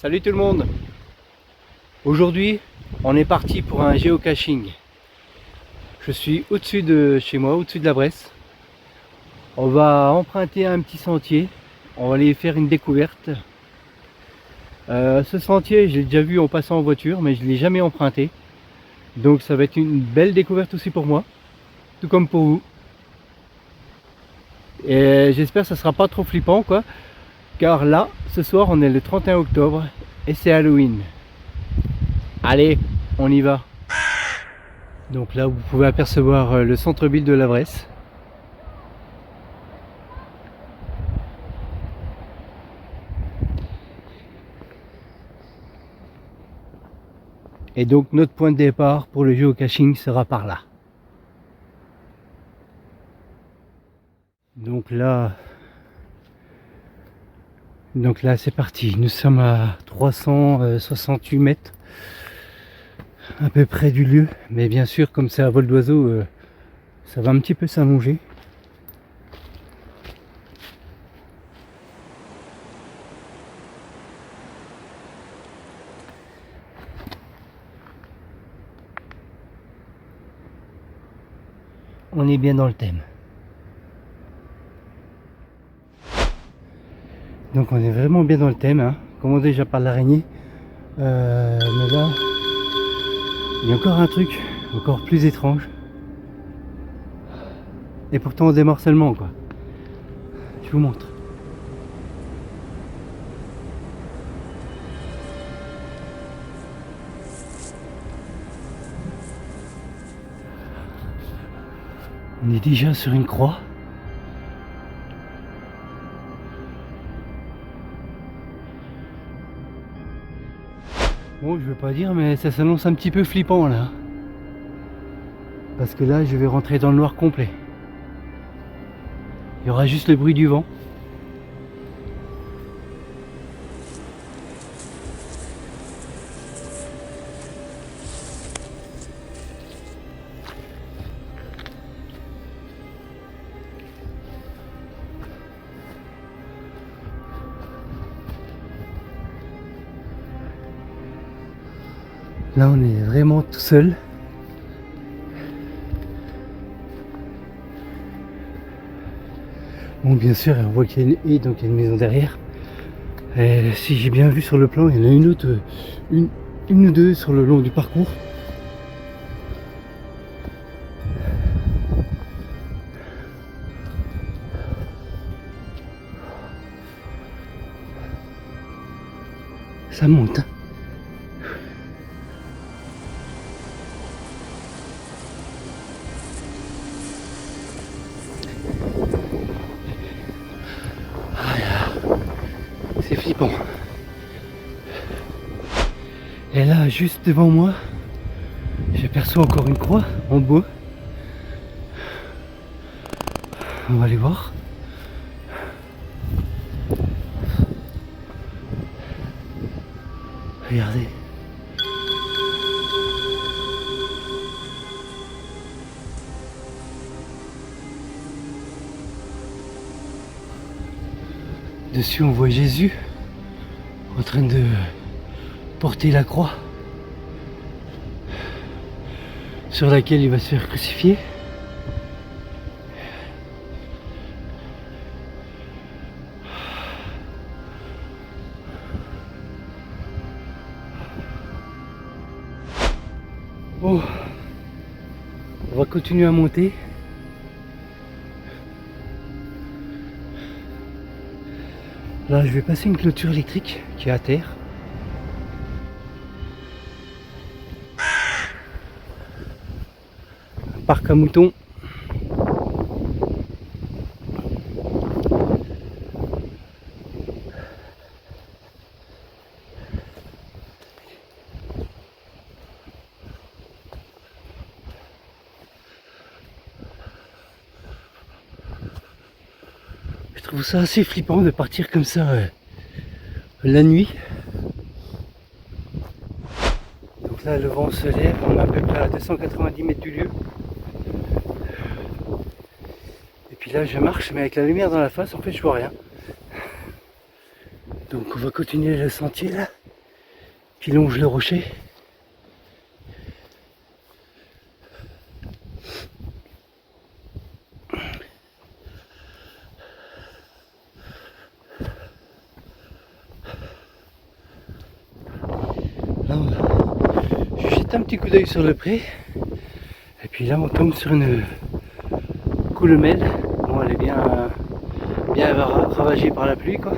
Salut tout le monde. Aujourd'hui, on est parti pour un géocaching. Je suis au-dessus de chez moi, au-dessus de la Bresse. On va emprunter un petit sentier. On va aller faire une découverte. Ce sentier, j'ai déjà vu en passant en voiture, mais je ne l'ai jamais emprunté. Donc ça va être une belle découverte aussi pour moi, tout comme pour vous. Et j'espère que ça sera pas trop flippant, quoi. Car là, ce soir, on est le 31 octobre et c'est Halloween. Allez, on y va. Donc là, vous pouvez apercevoir le centre-ville de la Bresse. Et donc notre point de départ pour le géocaching sera par là. Donc là c'est parti. Nous sommes à 368 mètres à peu près du lieu. Mais bien sûr, comme c'est à vol d'oiseau, ça va un petit peu s'allonger. On est bien dans le thème. Donc on est vraiment bien dans le thème, hein. Comment déjà par l'araignée. Mais là, il y a encore un truc encore plus étrange. Et pourtant on démarre seulement, quoi. Je vous montre. On est déjà sur une croix. Bon, je veux pas dire, mais ça s'annonce un petit peu flippant là. Parce que là, je vais rentrer dans le noir complet. Il y aura juste le bruit du vent. Là, on est vraiment tout seul. Bon, bien sûr, on voit qu'il y a une haie, donc il y a une maison derrière. Et si j'ai bien vu sur le plan, il y en a une autre, une ou deux sur le long du parcours. Ça monte. C'est flippant. Et là, juste devant moi, j'aperçois encore une croix en bois. On va aller voir. Regardez. Dessus, on voit Jésus en train de porter la croix sur laquelle il va se faire crucifier. Bon, on va continuer à monter. Là, je vais passer une clôture électrique qui est à terre. Un parc à moutons. Je trouve ça assez flippant de partir comme ça la nuit. Donc là, le vent se lève, on est à peu près à 290 mètres du lieu. Et puis là, je marche, mais avec la lumière dans la face, en fait, je vois rien. Donc on va continuer le sentier là. qui longe le rocher. Là, je jette un petit coup d'œil sur le pré. Et puis là, on tombe sur une coulemelle. Bon, elle est bien ravagée par la pluie, quoi.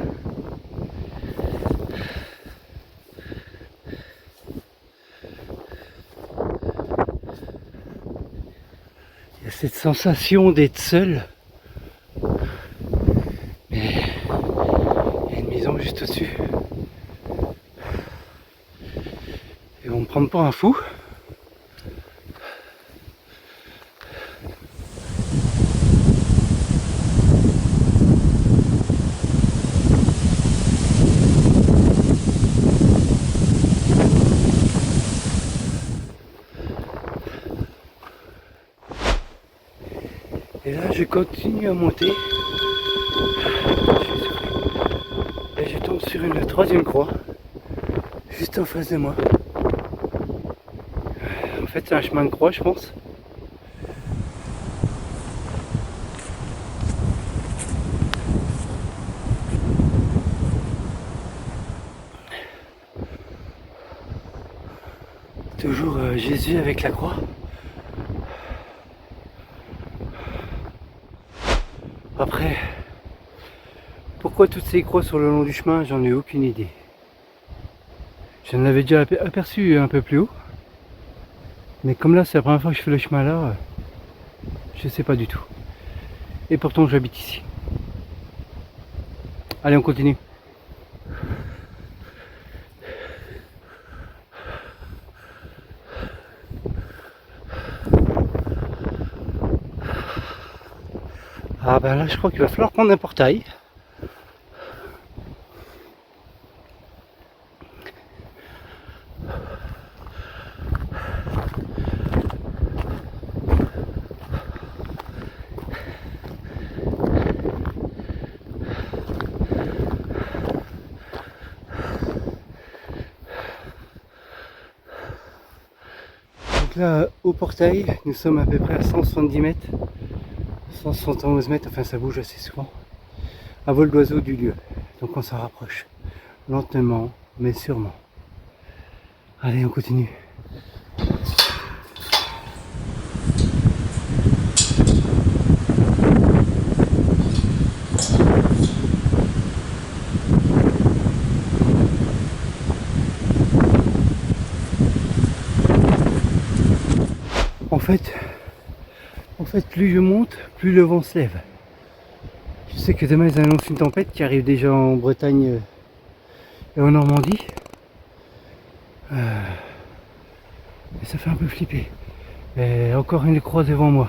Il y a cette sensation d'être seul. Mais il y a une maison juste au-dessus. Ils vont me prendre pour un fou. Et là, je continue à monter. Et je tombe sur une troisième croix, juste en face de moi. En fait, c'est un chemin de croix, je pense. Toujours Jésus avec la croix. Après, pourquoi toutes ces croix sur le long du chemin, j'en ai aucune idée. J'en avais déjà aperçu un peu plus haut. Mais comme là, c'est la première fois que je fais le chemin là, je sais pas du tout. Et pourtant, j'habite ici. Allez, on continue. Ah ben là, je crois qu'il va falloir prendre un portail. Donc là, au portail, nous sommes à peu près à 170 mètres. 171 mètres, enfin ça bouge assez souvent. À vol d'oiseau du lieu. Donc on s'en rapproche. Lentement, mais sûrement. Allez, on continue. En fait, plus je monte, plus le vent se lève. Je sais que demain ils annoncent une tempête qui arrive déjà en Bretagne et en Normandie. Et ça fait un peu flipper. Et encore une croix devant moi.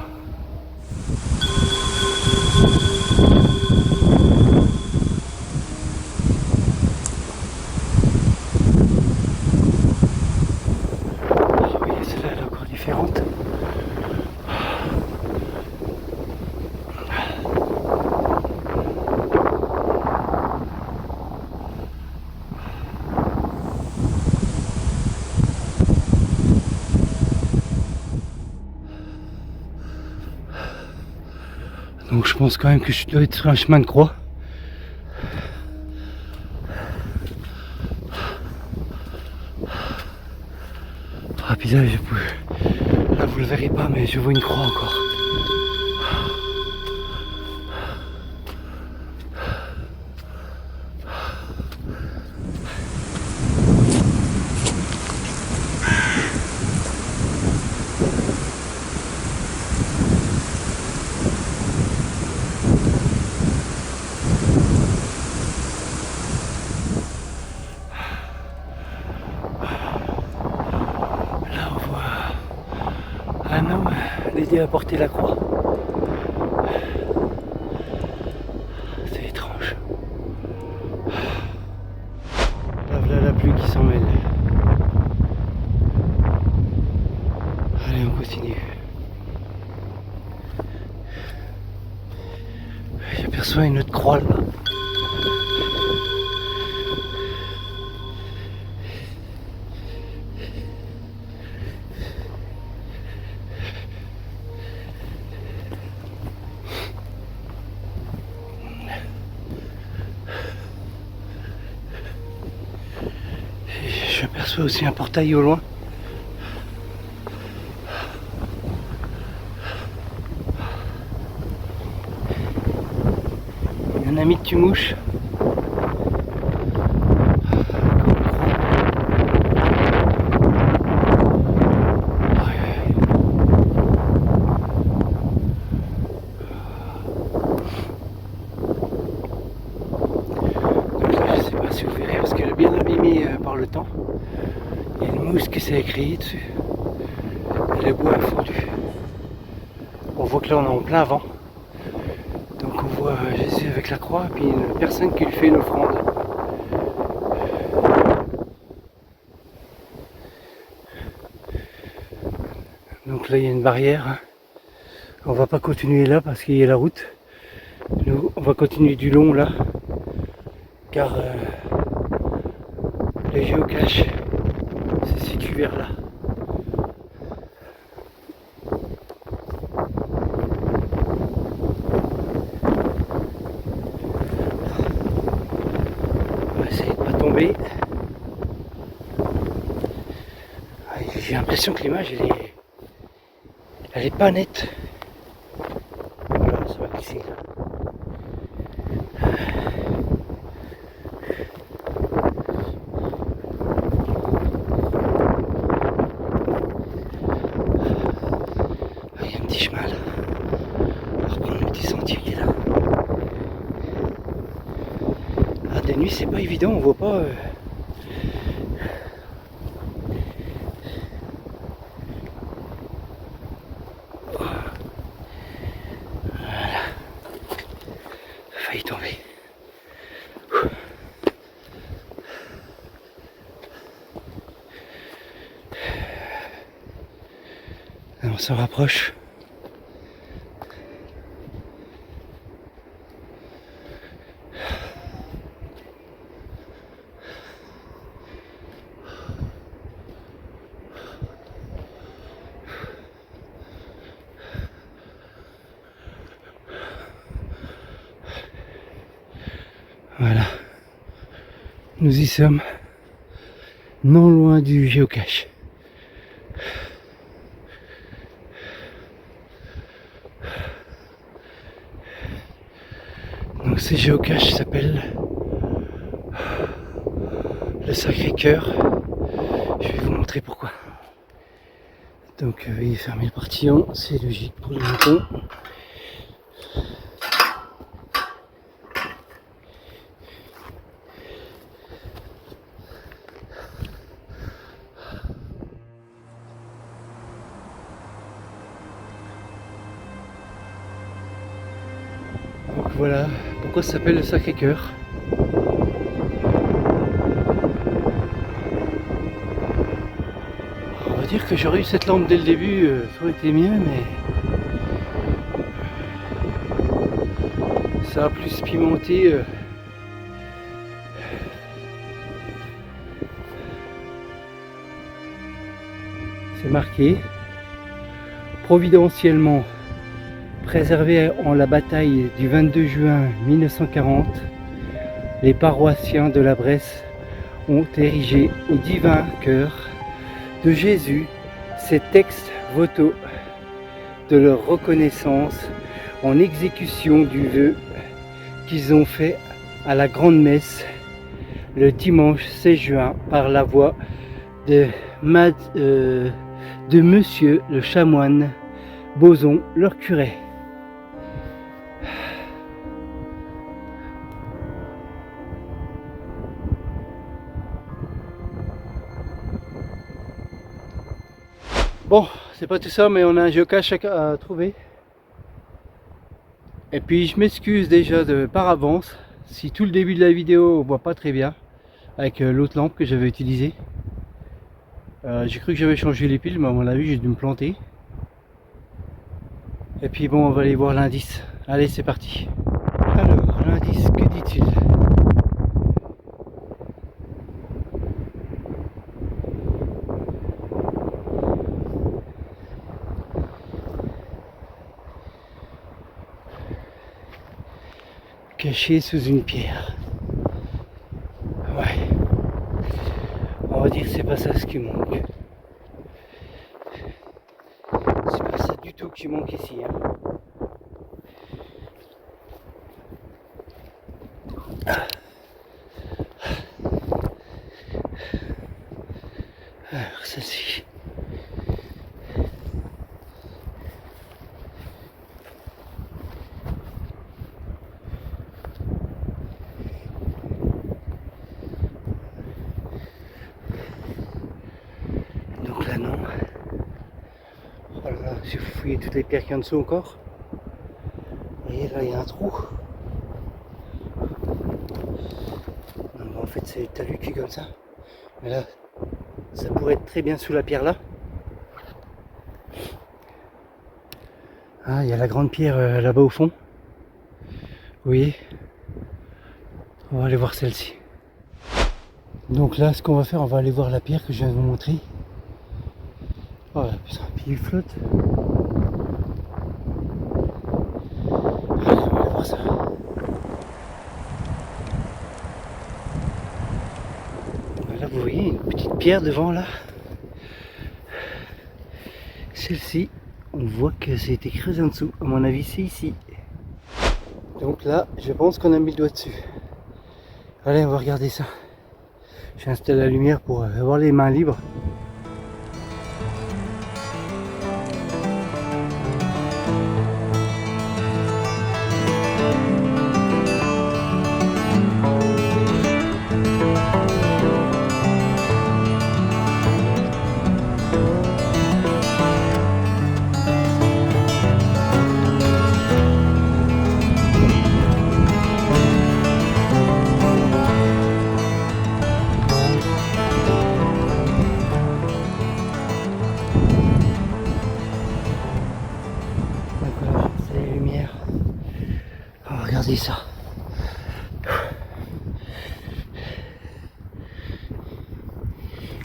Ah oui, celle-là elle est encore différente. Donc je pense quand même que je dois être sur un chemin de croix. Ah puis là, là vous le verrez pas mais je vois une croix encore. Un homme l'aider à porter la croix. C'est étrange. Là voilà la pluie qui s'en mêle. Allez, on continue. J'aperçois une autre croix là. j'aperçois aussi un portail au loin. Il y a un ami de Tumouche. Par le temps, il y a une mousse qui s'est écriée dessus et le bois est fondu. On voit que là on est en plein vent, donc on voit Jésus avec la croix et puis une personne qui lui fait une offrande. Donc là il y a une barrière, on va pas continuer là parce qu'il y a la route. Nous on va continuer du long là car les géocaches se situent vers là. On va essayer de ne pas tomber. J'ai l'impression que l'image elle est pas nette. Voilà, ça va glisser là. De nuit c'est pas évident, on voit pas Voilà. Failli tomber. On s'en rapproche. Voilà, nous y sommes, non loin du géocache. Donc ce géocache s'appelle le Sacré-Cœur. Je vais vous montrer pourquoi. Donc il est fermé le portillon, c'est logique pour les moutons. Donc voilà pourquoi ça s'appelle le Sacré-Cœur. On va dire que j'aurais eu cette lampe dès le début, ça aurait été mieux, mais ça a plus pimenté. C'est marqué providentiellement préservé en la bataille du 22 juin 1940, les paroissiens de la Bresse ont érigé au divin cœur de Jésus ces textes vocaux de leur reconnaissance en exécution du vœu qu'ils ont fait à la grande messe le dimanche 16 juin par la voix de monsieur le chanoine Boson, leur curé. Bon, c'est pas tout ça, mais on a un géocache à trouver. Et puis je m'excuse déjà par avance si tout le début de la vidéo on voit pas très bien avec l'autre lampe que j'avais utilisée. J'ai cru que j'avais changé les piles, mais à mon avis j'ai dû me planter. Et puis bon, on va aller voir l'indice. Allez, c'est parti. Alors, l'indice, que dit-il? Caché sous une pierre. Ouais. On va dire que c'est pas ça ce qui manque. C'est pas ça du tout qui manque ici. Hein. Alors celle-ci. Donc là non. Oh là là, j'ai fouillé toutes les pierres qu'il y a en dessous encore. Et là il y a un trou. Non, en fait c'est talus qui est comme ça. Mais là, ça pourrait être très bien sous la pierre là. Ah, il y a la grande pierre là-bas au fond. Oui. On va aller voir celle-ci. Donc là, ce qu'on va faire, on va aller voir la pierre que je viens de vous montrer. Oh putain, puis il flotte. Allez, on va aller voir ça. Là, vous voyez une petite pierre devant là. Celle-ci, on voit que ça a été creusé en dessous. À mon avis, c'est ici. Donc là, je pense qu'on a mis le doigt dessus. Allez, on va regarder ça. J'installe la lumière pour avoir les mains libres. Regardez ça.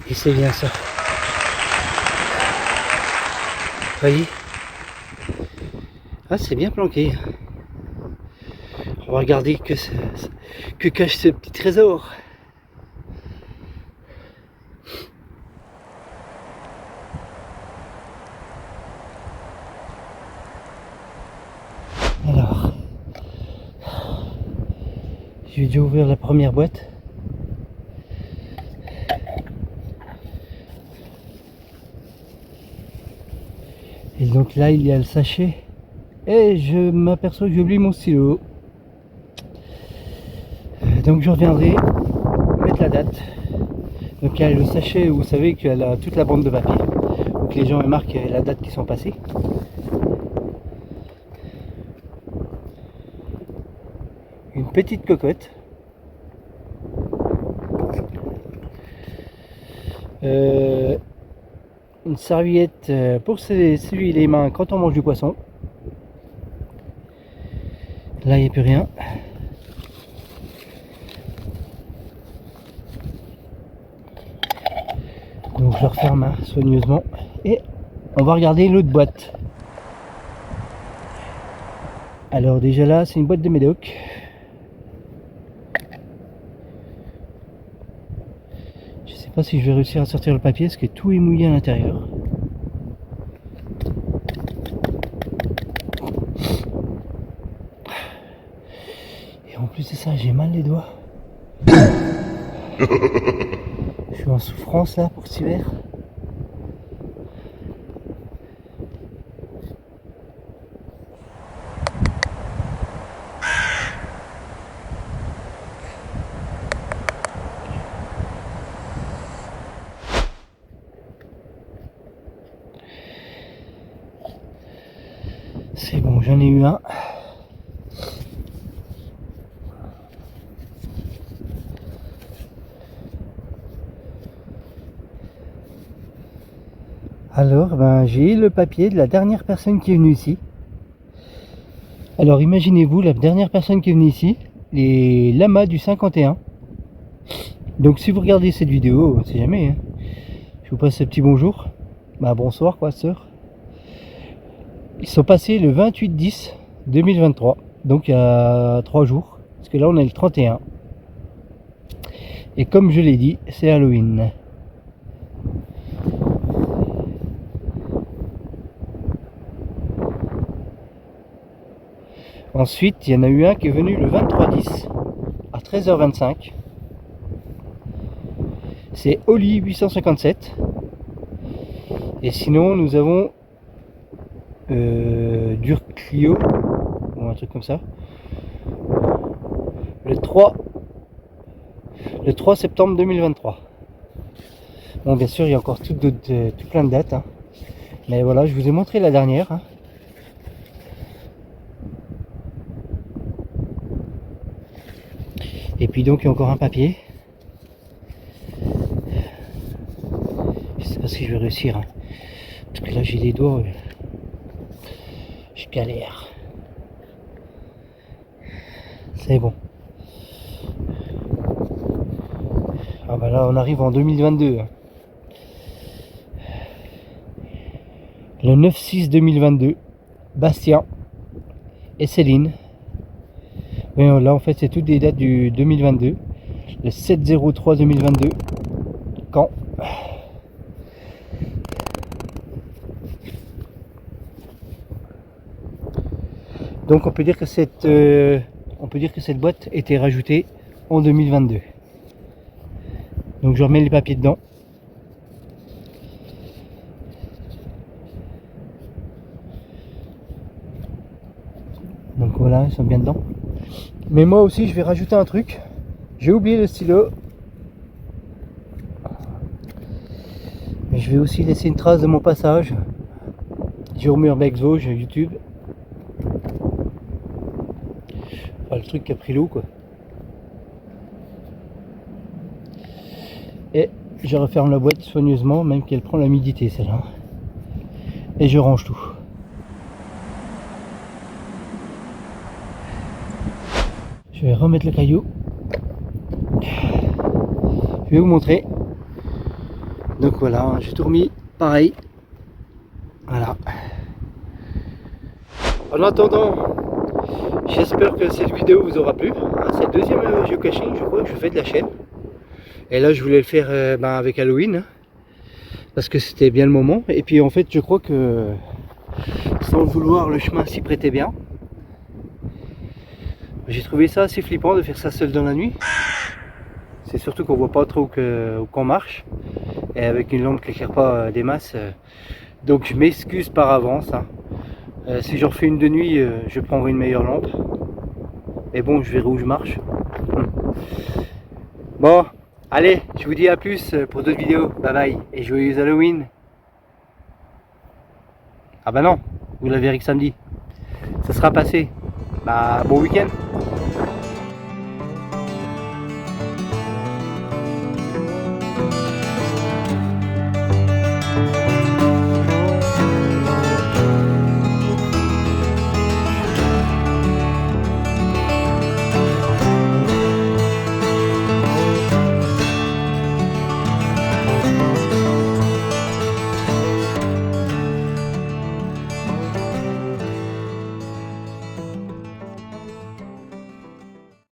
Et c'est bien ça. Vous voyez? Ah, c'est bien planqué. On va regarder que cache ce petit trésor. Alors, j'ai déjà ouvert la première boîte. Et donc là, il y a le sachet. Et je m'aperçois que j'ai oublié mon stylo. Donc je reviendrai mettre la date. Donc il y a le sachet où vous savez qu'il y a toute la bande de papier. Donc les gens marquent la date qui sont passées. Une petite cocotte. Une serviette pour s'essuyer les mains quand on mange du poisson. Là il n'y a plus rien. Donc je referme soigneusement et on va regarder l'autre boîte. Alors déjà là c'est une boîte de médoc. Je sais pas si je vais réussir à sortir le papier parce que tout est mouillé à l'intérieur. Et en plus de ça j'ai mal les doigts. Je suis en souffrance là pour cet hiver. C'est bon, j'en ai eu un. Alors, j'ai le papier de la dernière personne qui est venue ici. Alors, imaginez-vous, la dernière personne qui est venue ici, les lamas du 51. Donc, si vous regardez cette vidéo, on sait jamais, hein, je vous passe un petit bonjour. Bonsoir, quoi, sœur. Ils sont passés le 28/10/2023, donc il y a 3 jours, parce que là, on est le 31. Et comme je l'ai dit, c'est Halloween. Ensuite, il y en a eu un qui est venu le 23/10 à 13h25. C'est Oli 857. Et sinon, nous avons Durclio, ou un truc comme ça, le 3 septembre 2023. Bon, bien sûr, il y a encore tout plein de dates, hein. Mais voilà, je vous ai montré la dernière, hein. Et puis donc, il y a encore un papier. Je sais pas si je vais réussir, hein. Parce que là, j'ai les doigts. Je galère. C'est bon. Ah bah là, on arrive en 2022. Hein. Le 9/6/2022, Bastien et Céline. Mais là, en fait, c'est toutes des dates du 2022. Le 7/03/2022, Caen. Donc, on peut dire que cette boîte était rajoutée en 2022. Donc, je remets les papiers dedans. Donc voilà, ils sont bien dedans. Mais moi aussi, je vais rajouter un truc. J'ai oublié le stylo. Mais je vais aussi laisser une trace de mon passage. Jérôme Urbex Vosges, YouTube. Enfin, le truc qui a pris l'eau, quoi. Et je referme la boîte soigneusement, même qu'elle prend l'humidité, celle-là. Et je range tout. Je vais remettre le caillou. Je vais vous montrer. Donc voilà, j'ai tout remis pareil. Voilà. En attendant, j'espère que cette vidéo vous aura plu. C'est le deuxième geocaching, je crois, que je fais de la chaîne. Et là, je voulais le faire avec Halloween. Hein, parce que c'était bien le moment. Et puis en fait, je crois que sans le vouloir, le chemin s'y prêtait bien. J'ai trouvé ça assez flippant de faire ça seul dans la nuit. C'est surtout qu'on voit pas trop où qu'on marche. Et avec une lampe qui éclaire pas des masses. Donc je m'excuse par avance. Hein. Si j'en refais une de nuit, je prendrai une meilleure lampe. Mais bon, je verrai où je marche. Bon, allez, je vous dis à plus pour d'autres vidéos. Bye bye et joyeux Halloween. Ah bah non, vous la verrez que samedi. Ça sera passé. Bah bon week-end.